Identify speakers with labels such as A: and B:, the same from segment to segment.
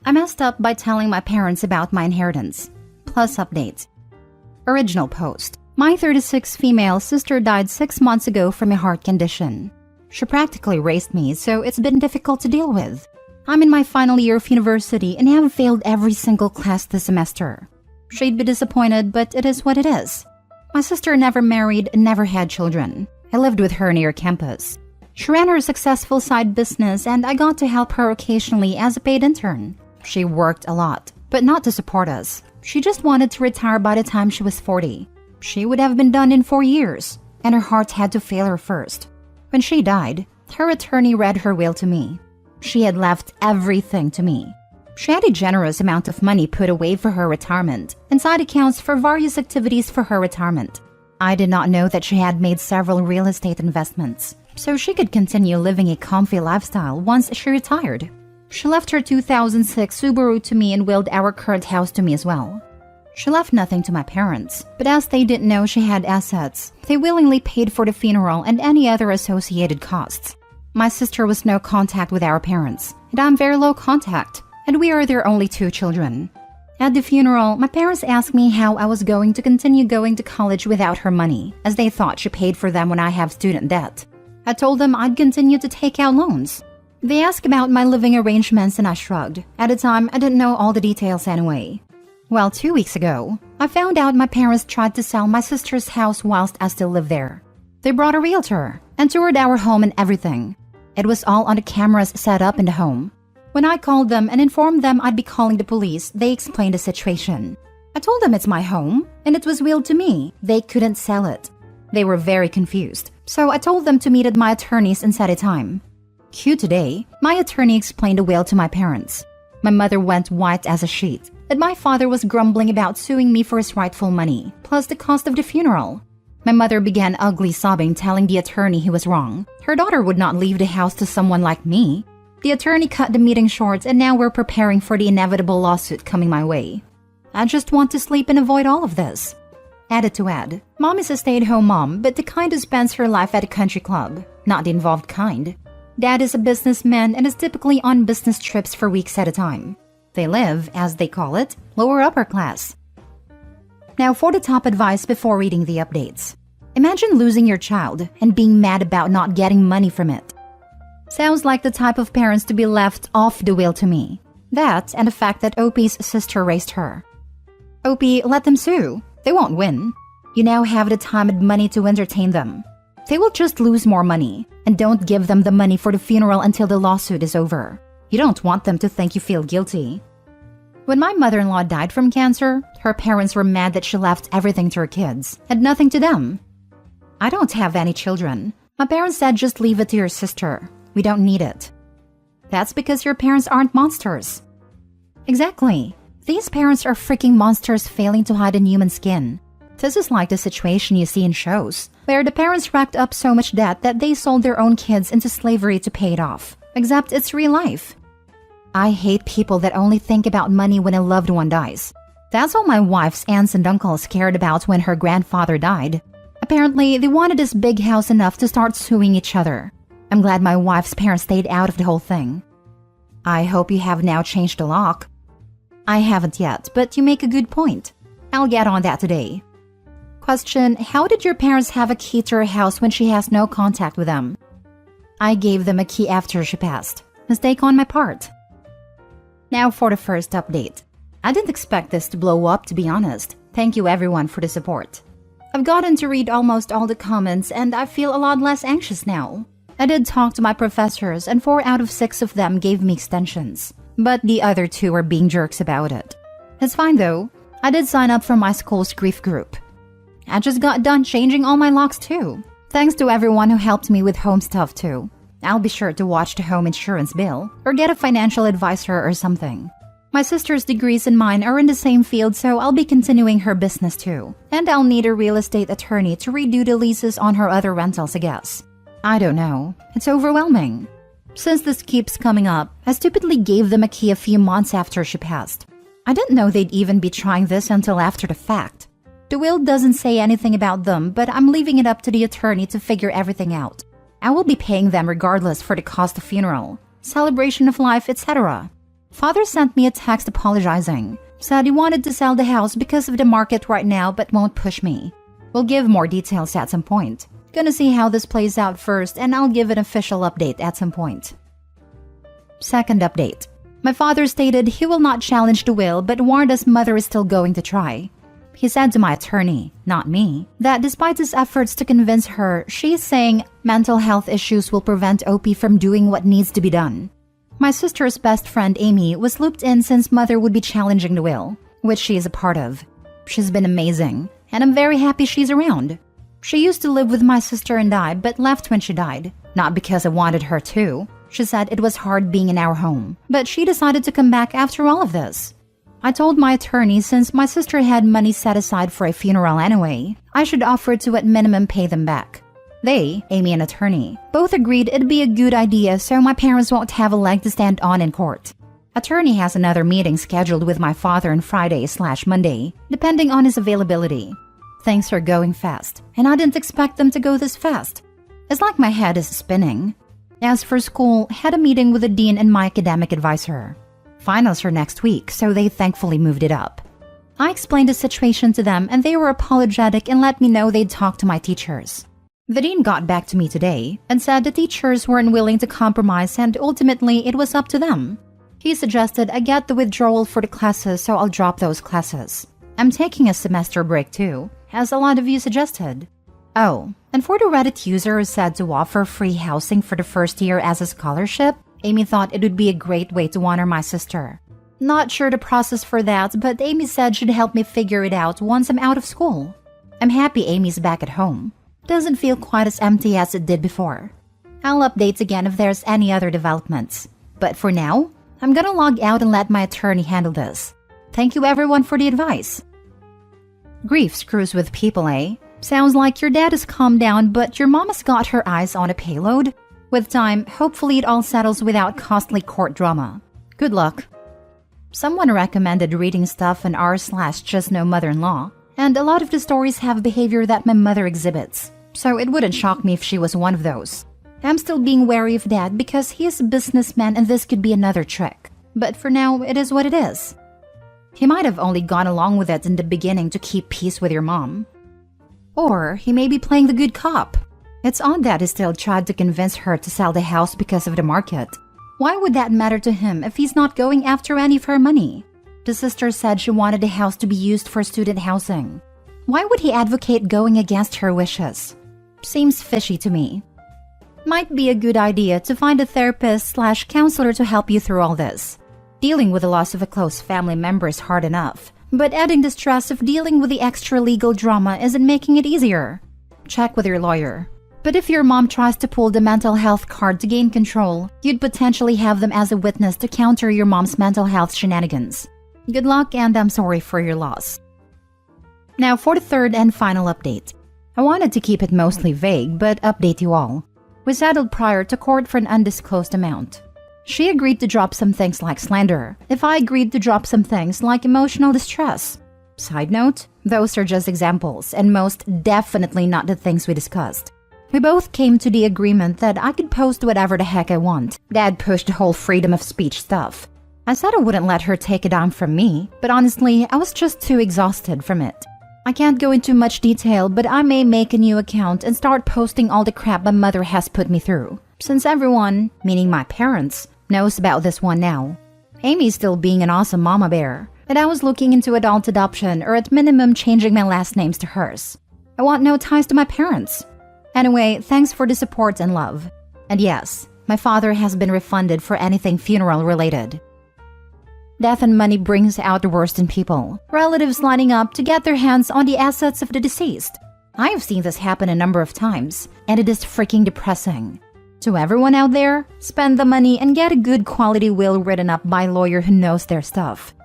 A: I messed up by telling my parents about my inheritance. Plus update. Original post. My 36 female sister died 6 months ago from a heart condition. She practically raised me, so it's been difficult to deal with. I'm in my final year of university and have failed every single class this semester. She'd be disappointed, but it is what it is. My sister never married and never had children. I lived with her near campus. She ran her successful side business and I got to help her occasionally as a paid intern. She worked a lot, but not to support us. She just wanted to retire by the time she was 40. She would have been done in 4 years, and her heart had to fail her first. When she died, her attorney read her will to me. She had left everything to me. She had a generous amount of money put away for her retirement and side accounts for various activities for her retirement. I did not know that she had made several real estate investments, so she could continue living a comfy lifestyle once she retired. She left her 2006 Subaru to me and willed our current house to me as well. She left nothing to my parents, but as they didn't know she had assets, they willingly paid for the funeral and any other associated costs. My sister was no contact with our parents, and I'm very low contact, and we are their only 2 children. At the funeral, my parents asked me how I was going to continue going to college without her money, as they thought she paid for them when I have student debt. I told them I'd continue to take out loans. They asked about my living arrangements and I shrugged. At the time, I didn't know all the details anyway. Well, 2 weeks ago, I found out my parents tried to sell my sister's house whilst I still lived there. They brought a realtor and toured our home and everything. It was all on the cameras set up in the home. When I called them and informed them I'd be calling the police, they explained the situation. I told them it's my home and it was willed to me. They couldn't sell it. They were very confused, so I told them to meet at my attorney's and set a time. Cue today, my attorney explained the will to my parents. My mother went white as a sheet, and my father was grumbling about suing me for his rightful money, plus the cost of the funeral. My mother began ugly sobbing, telling the attorney he was wrong. Her daughter would not leave the house to someone like me. The attorney cut the meeting short, and now we're preparing for the inevitable lawsuit coming my way. I just want to sleep and avoid all of this. Added to add, Mom is a stay-at-home mom, but the kind who spends her life at a country club, not the involved kind. Dad is a businessman and is typically on business trips for weeks at a time. They live, as they call it, lower upper class. Now for the top advice before reading the updates. Imagine losing your child and being mad about not getting money from it. Sounds like the type of parents to be left off the will to me. That and the fact that OP's sister raised her. OP, let them sue. They won't win. You now have the time and money to entertain them. They will just lose more money, and don't give them the money for the funeral until the lawsuit is over. You don't want them to think you feel guilty. When my mother-in-law died from cancer, her parents were mad that she left everything to her kids, and nothing to them. I don't have any children. My parents said just leave it to your sister. We don't need it. That's because your parents aren't monsters. Exactly. These parents are freaking monsters failing to hide in human skin. This is like the situation you see in shows, where the parents racked up so much debt that they sold their own kids into slavery to pay it off. Except it's real life. I hate people that only think about money when a loved one dies. That's all my wife's aunts and uncles cared about when her grandfather died. Apparently, they wanted this big house enough to start suing each other. I'm glad my wife's parents stayed out of the whole thing. I hope you have now changed the lock. I haven't yet, but you make a good point. I'll get on that today. Question: how did your parents have a key to her house when she has no contact with them? I gave them a key after she passed. Mistake on my part. Now for the first update. I didn't expect this to blow up, to be honest. Thank you everyone for the support. I've gotten to read almost all the comments and I feel a lot less anxious now. I did talk to my professors and 4 out of 6 of them gave me extensions, but the other 2 are being jerks about it. It's fine though. I did sign up for my school's grief group. I just got done changing all my locks too. Thanks to everyone who helped me with home stuff too. I'll be sure to watch the home insurance bill or get a financial advisor or something. My sister's degrees and mine are in the same field, so I'll be continuing her business too. And I'll need a real estate attorney to redo the leases on her other rentals, I guess. I don't know. It's overwhelming. Since this keeps coming up, I stupidly gave them a key a few months after she passed. I didn't know they'd even be trying this until after the fact. The will doesn't say anything about them, but I'm leaving it up to the attorney to figure everything out. I will be paying them regardless for the cost of funeral, celebration of life, etc. Father sent me a text apologizing. Said he wanted to sell the house because of the market right now but won't push me. We'll give more details at some point. Gonna see how this plays out first and I'll give an official update at some point. Second update. My father stated he will not challenge the will but warned us mother is still going to try. He said to my attorney, not me, that despite his efforts to convince her, she's saying mental health issues will prevent OP from doing what needs to be done. My sister's best friend Amy was looped in since mother would be challenging the will, which she is a part of. She's been amazing, and I'm very happy she's around. She used to live with my sister and I, but left when she died. Not because I wanted her to. She said it was hard being in our home, but she decided to come back after all of this. I told my attorney since my sister had money set aside for a funeral anyway, I should offer to at minimum pay them back. They, Amy and attorney, both agreed it'd be a good idea so my parents won't have a leg to stand on in court. Attorney has another meeting scheduled with my father on Friday/Monday, depending on his availability. Things are going fast, and I didn't expect them to go this fast. It's like my head is spinning. As for school, had a meeting with the dean and my academic advisor. Finals are next week, so they thankfully moved it up. I explained the situation to them and they were apologetic and let me know they'd talk to my teachers. The dean got back to me today and said the teachers weren't willing to compromise and ultimately it was up to them. He suggested I get the withdrawal for the classes so I'll drop those classes. I'm taking a semester break too, as a lot of you suggested. Oh, and for the Reddit user who said to offer free housing for the first year as a scholarship, Amy thought it would be a great way to honor my sister. Not sure the process for that, but Amy said she'd help me figure it out once I'm out of school. I'm happy Amy's back at home. Doesn't feel quite as empty as it did before. I'll update again if there's any other developments. But for now, I'm gonna log out and let my attorney handle this. Thank you everyone for the advice. Grief screws with people, eh? Sounds like your dad has calmed down, but your mom has got her eyes on a payload. With time, hopefully it all settles without costly court drama. Good luck. Someone recommended reading stuff on r/justknowmother-in-law, and a lot of the stories have behavior that my mother exhibits, so it wouldn't shock me if she was one of those. I'm still being wary of Dad because he is a businessman and this could be another trick. But for now, it is what it is. He might have only gone along with it in the beginning to keep peace with your mom. Or he may be playing the good cop. It's odd that he still tried to convince her to sell the house because of the market. Why would that matter to him if he's not going after any of her money? The sister said she wanted the house to be used for student housing. Why would he advocate going against her wishes? Seems fishy to me. Might be a good idea to find a therapist/counselor to help you through all this. Dealing with the loss of a close family member is hard enough, but adding the stress of dealing with the extra legal drama isn't making it easier. Check with your lawyer. But if your mom tries to pull the mental health card to gain control, you'd potentially have them as a witness to counter your mom's mental health shenanigans. Good luck and I'm sorry for your loss. Now for the third and final update. I wanted to keep it mostly vague, but update you all. We settled prior to court for an undisclosed amount. She agreed to drop some things like slander, if I agreed to drop some things like emotional distress. Side note, those are just examples and most definitely not the things we discussed. We both came to the agreement that I could post whatever the heck I want. Dad pushed the whole freedom of speech stuff. I said I wouldn't let her take it on from me, but honestly, I was just too exhausted from it. I can't go into much detail, but I may make a new account and start posting all the crap my mother has put me through. Since everyone, meaning my parents, knows about this one now. Amy's still being an awesome mama bear, and I was looking into adult adoption or at minimum changing my last names to hers. I want no ties to my parents. Anyway, thanks for the support and love. And yes, my father has been refunded for anything funeral related. Death and money brings out the worst in people. Relatives lining up to get their hands on the assets of the deceased. I have seen this happen a number of times, and it is freaking depressing. To everyone out there, spend the money and get a good quality will written up by a lawyer who knows their stuff.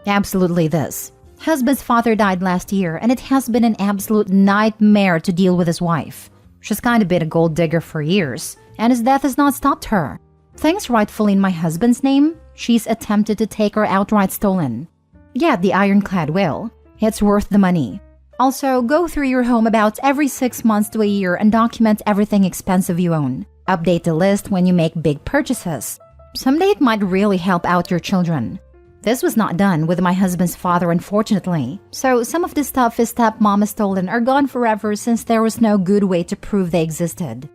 A: Absolutely this. Husband's father died last year, and it has been an absolute nightmare to deal with his wife. She's kind of been a gold digger for years, and his death has not stopped her. Things rightfully in my husband's name, she's attempted to take her outright stolen. Get the ironclad will. It's worth the money. Also, go through your home about every 6 months to a year and document everything expensive you own. Update the list when you make big purchases. Someday it might really help out your children. This was not done with my husband's father, unfortunately, so some of the stuff his stepmom has stolen are gone forever since there was no good way to prove they existed.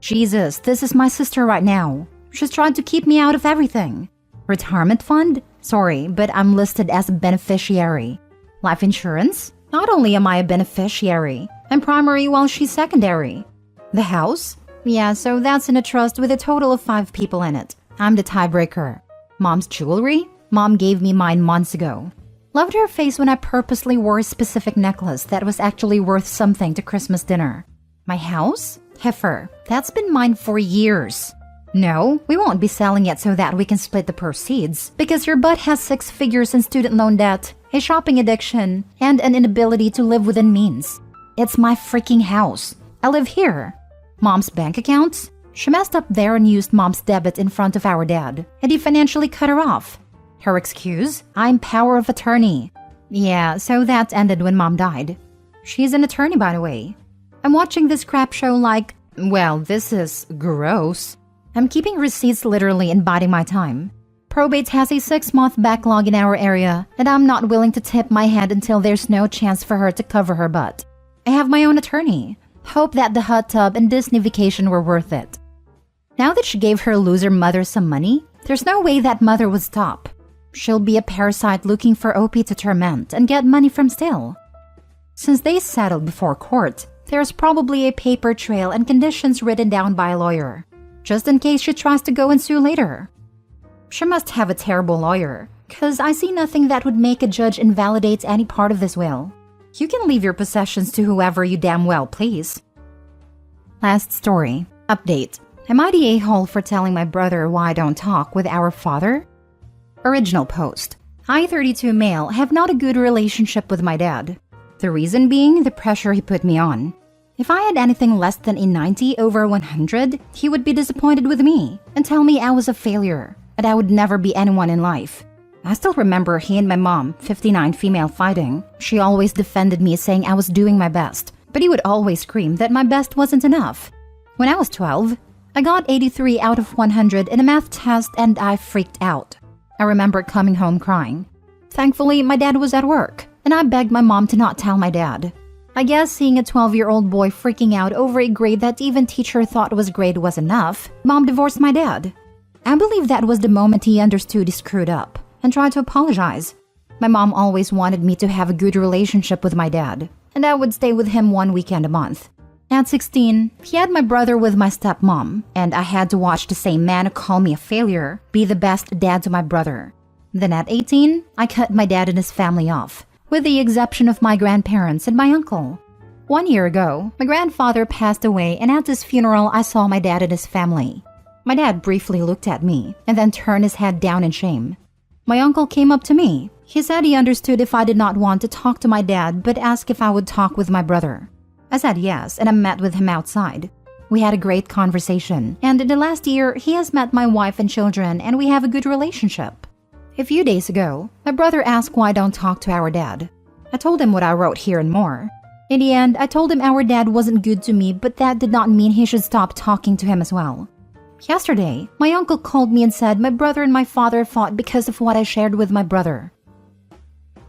A: Jesus, this is my sister right now. She's trying to keep me out of everything. Retirement fund? Sorry, but I'm listed as a beneficiary. Life insurance? Not only am I a beneficiary, I'm primary while she's secondary. The house? Yeah, so that's in a trust with a total of 5 people in it. I'm the tiebreaker. Mom's jewelry? Mom gave me mine months ago. Loved her face when I purposely wore a specific necklace that was actually worth something to Christmas dinner. My house? Heifer. That's been mine for years. No, we won't be selling it so that we can split the proceeds, because your butt has 6 figures in student loan debt, a shopping addiction, and an inability to live within means. It's my freaking house. I live here. Mom's bank accounts? She messed up there and used Mom's debit in front of our dad, and he financially cut her off. Her excuse? I'm power of attorney. Yeah, so that ended when Mom died. She's an attorney, by the way. I'm watching this crap show like, well, this is gross. I'm keeping receipts literally and biding my time. Probate has a 6-month backlog in our area, and I'm not willing to tip my hand until there's no chance for her to cover her butt. I have my own attorney. Hope that the hot tub and Disney vacation were worth it. Now that she gave her loser mother some money, there's no way that mother would stop. She'll be a parasite looking for OP to torment and get money from still. Since they settled before court, there's probably a paper trail and conditions written down by a lawyer, just in case she tries to go and sue later. She must have a terrible lawyer, cause I see nothing that would make a judge invalidate any part of this will. You can leave your possessions to whoever you damn well please. Last story. Update. Am I the a-hole for telling my brother why I don't talk with our father? Original post. I, 32 male, have not a good relationship with my dad. The reason being the pressure he put me on. If I had anything less than a 90 over 100, he would be disappointed with me and tell me I was a failure and I would never be anyone in life. I still remember he and my mom, 59 female, fighting. She always defended me saying I was doing my best, but he would always scream that my best wasn't enough. When I was 12, I got 83 out of 100 in a math test and I freaked out. I remember coming home crying. Thankfully, my dad was at work, and I begged my mom to not tell my dad. I guess seeing a 12-year-old boy freaking out over a grade that even teacher thought was grade was enough, Mom divorced my dad. I believe that was the moment he understood he screwed up and tried to apologize. My mom always wanted me to have a good relationship with my dad, and I would stay with him 1 weekend a month. At 16, he had my brother with my stepmom, and I had to watch the same man call me a failure be the best dad to my brother. Then at 18, I cut my dad and his family off, with the exception of my grandparents and my uncle. 1 year ago, my grandfather passed away, and at his funeral I saw my dad and his family. My dad briefly looked at me and then turned his head down in shame. My uncle came up to me. He said he understood if I did not want to talk to my dad but asked if I would talk with my brother. I said yes, and I met with him outside. We had a great conversation, and in the last year, he has met my wife and children, and we have a good relationship. A few days ago, my brother asked why I don't talk to our dad. I told him what I wrote here and more. In the end, I told him our dad wasn't good to me, but that did not mean he should stop talking to him as well. Yesterday, my uncle called me and said my brother and my father fought because of what I shared with my brother.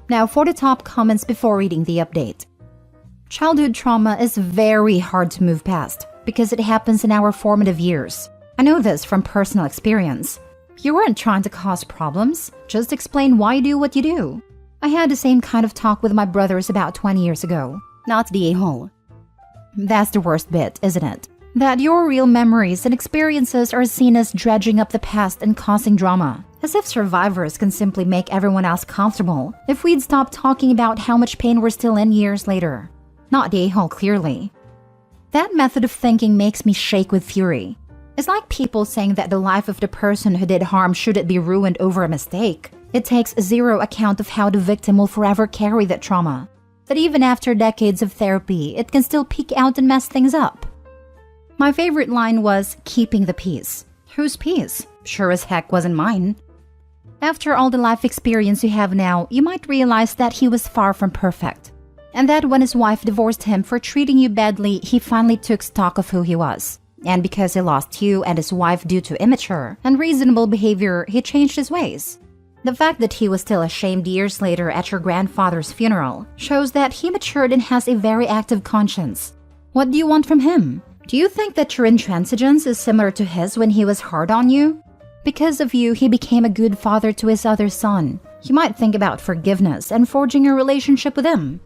A: Now for the top comments before reading the update. Childhood trauma is very hard to move past because it happens in our formative years. I know this from personal experience. You weren't trying to cause problems, just explain why you do what you do. I had the same kind of talk with my brothers about 20 years ago, not the a-hole. That's the worst bit, isn't it? That your real memories and experiences are seen as dredging up the past and causing drama. As if survivors can simply make everyone else comfortable if we'd stop talking about how much pain we're still in years later. Not the a-hole, clearly. That method of thinking makes me shake with fury. It's like people saying that the life of the person who did harm shouldn't be ruined over a mistake. It takes zero account of how the victim will forever carry that trauma. That even after decades of therapy, it can still peek out and mess things up. My favorite line was, keeping the peace. Whose peace? Sure as heck wasn't mine. After all the life experience you have now, you might realize that he was far from perfect. And that when his wife divorced him for treating you badly, he finally took stock of who he was. And because he lost you and his wife due to immature, unreasonable behavior, he changed his ways. The fact that he was still ashamed years later at your grandfather's funeral shows that he matured and has a very active conscience. What do you want from him? Do you think that your intransigence is similar to his when he was hard on you? Because of you, he became a good father to his other son. You might think about forgiveness and forging a relationship with him.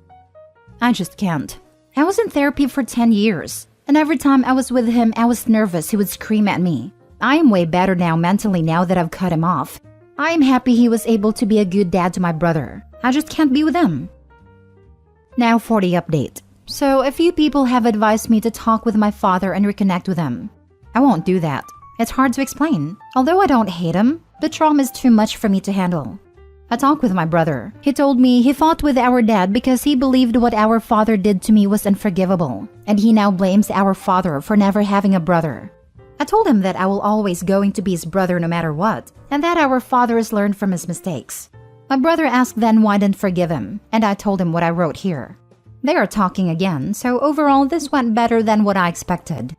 A: I just can't. I was in therapy for 10 years, and every time I was with him, I was nervous he would scream at me. I am way better now mentally now that I've cut him off. I am happy he was able to be a good dad to my brother. I just can't be with him. Now for the update. So a few people have advised me to talk with my father and reconnect with him. I won't do that. It's hard to explain. Although I don't hate him, the trauma is too much for me to handle. I talked with my brother. He told me he fought with our dad because he believed what our father did to me was unforgivable, and he now blames our father for never having a brother. I told him that I will always going to be his brother no matter what, and that our father has learned from his mistakes. My brother asked then why I didn't forgive him, and I told him what I wrote here. They are talking again, so overall this went better than what I expected.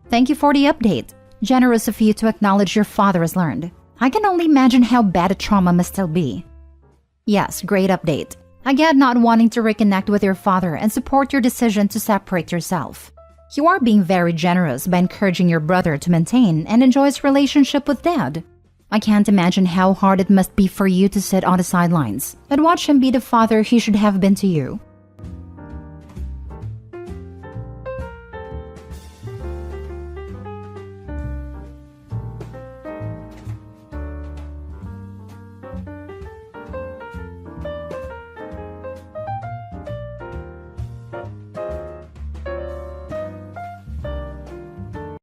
A: Thank you for the update. Generous of you to acknowledge your father has learned. I can only imagine how bad a trauma must still be. Yes, great update. I get not wanting to reconnect with your father and support your decision to separate yourself. You are being very generous by encouraging your brother to maintain and enjoy his relationship with dad. I can't imagine how hard it must be for you to sit on the sidelines and watch him be the father he should have been to you.